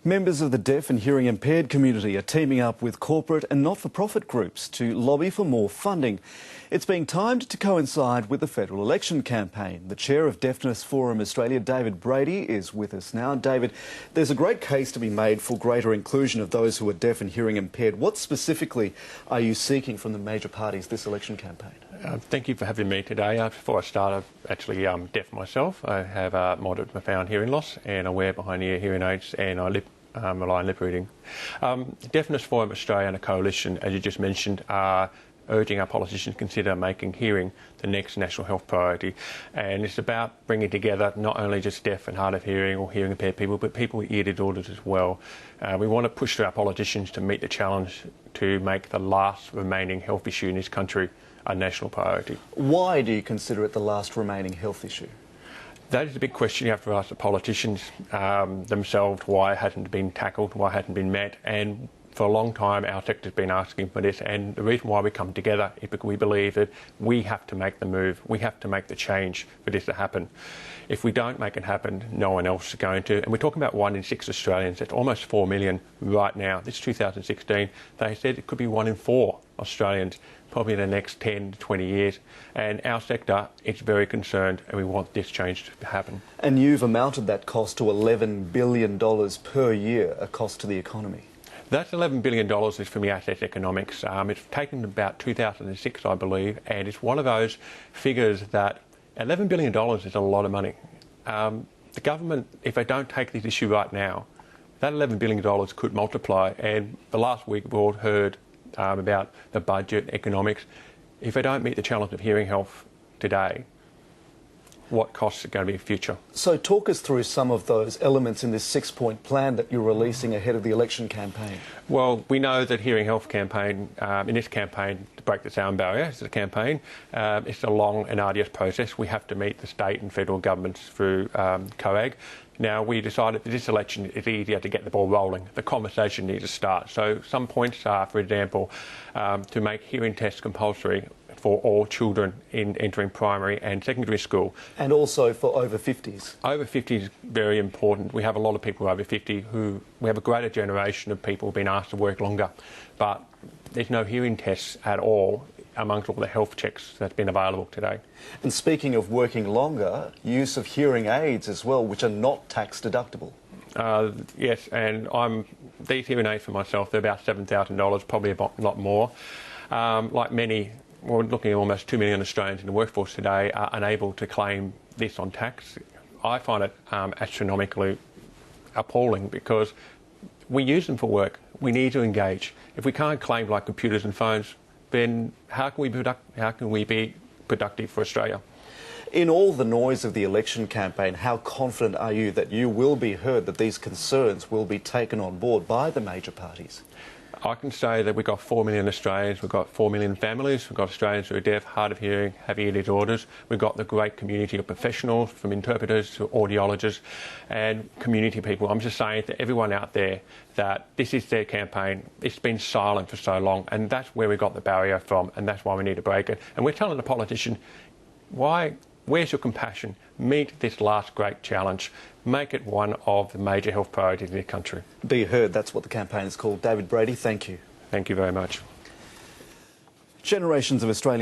Members of the deaf and hearing impaired community are teaming up with corporate and not-for-profit groups to lobby for more funding. It's being timed to coincide with the federal election campaign. The chair of Deafness Forum Australia, David Brady, is with us now. David, there's a great case to be made for greater inclusion of those who are deaf and hearing impaired. What specifically are you seeking from the major parties this election campaign? Thank you for having me today. Before I start, I'm actually deaf myself. I have moderate to profound hearing loss and I wear behind-ear hearing aids and I rely on lip reading. Deafness Forum Australia and a coalition, as you just mentioned, are urging our politicians to consider making hearing the next national health priority. And it's about bringing together not only just deaf and hard of hearing or hearing impaired people, but people with ear disorders as well. We want to push to our politicians to meet the challenge to make the last remaining health issue in this country a national priority. Why do you consider it the last remaining health issue? That is a big question you have to ask the politicians themselves, why it hasn't been tackled, why it hasn't been met. And for a long time, our sector's been asking for this. And the reason why we come together is because we believe that we have to make the move. We have to make the change for this to happen. If we don't make it happen, no one else is going to. And we're talking about 1 in 6 Australians. That's almost 4 million right now. This is 2016. They said it could be 1 in 4 Australians probably in the next 10 to 20 years. And our sector is very concerned and we want this change to happen. And you've amounted that cost to $11 billion per year, a cost to the economy. That's $11 billion is from the asset economics. It's taken about 2006, I believe, and it's one of those figures that $11 billion is a lot of money. The government, if they don't take this issue right now, that $11 billion could multiply. And the last week we all heard about the budget, economics. If they don't meet the challenge of hearing health today, what costs are going to be in the future? So talk us through some of those elements in this 6-point plan that you're releasing ahead of the election campaign. Well, we know that hearing health campaign, in this campaign, to break the sound barrier, it's a campaign. It's a long and arduous process. We have to meet the state and federal governments through COAG. Now, we decided for this election it's easier to get the ball rolling. The conversation needs to start. So some points are, for example, to make hearing tests compulsory for all children in entering primary and secondary school. And also for over 50s. Over 50 is very important. We have a lot of people over 50 we have a greater generation of people being asked to work longer, but there's no hearing tests at all amongst all the health checks that's been available today. And speaking of working longer, use of hearing aids as well, which are not tax deductible. Yes, and these hearing aids for myself, they're about $7,000, probably a lot more. Like many, we're looking at almost 2 million Australians in the workforce today are unable to claim this on tax. I find it astronomically appalling because we use them for work. We need to engage. If we can't claim like computers and phones, then how can we be productive for Australia? In all the noise of the election campaign, how confident are you that you will be heard, that these concerns will be taken on board by the major parties? I can say that we've got 4 million Australians, we've got 4 million families, we've got Australians who are deaf, hard of hearing, have ear disorders. We've got the great community of professionals, from interpreters to audiologists and community people. I'm just saying to everyone out there that this is their campaign. It's been silent for so long and that's where we got the barrier from and that's why we need to break it. And we're telling the politician, where's your compassion? Meet this last great challenge. Make it one of the major health priorities in the country. Be heard, that's what the campaign is called. David Brady, thank you. Thank you very much. Generations of Australians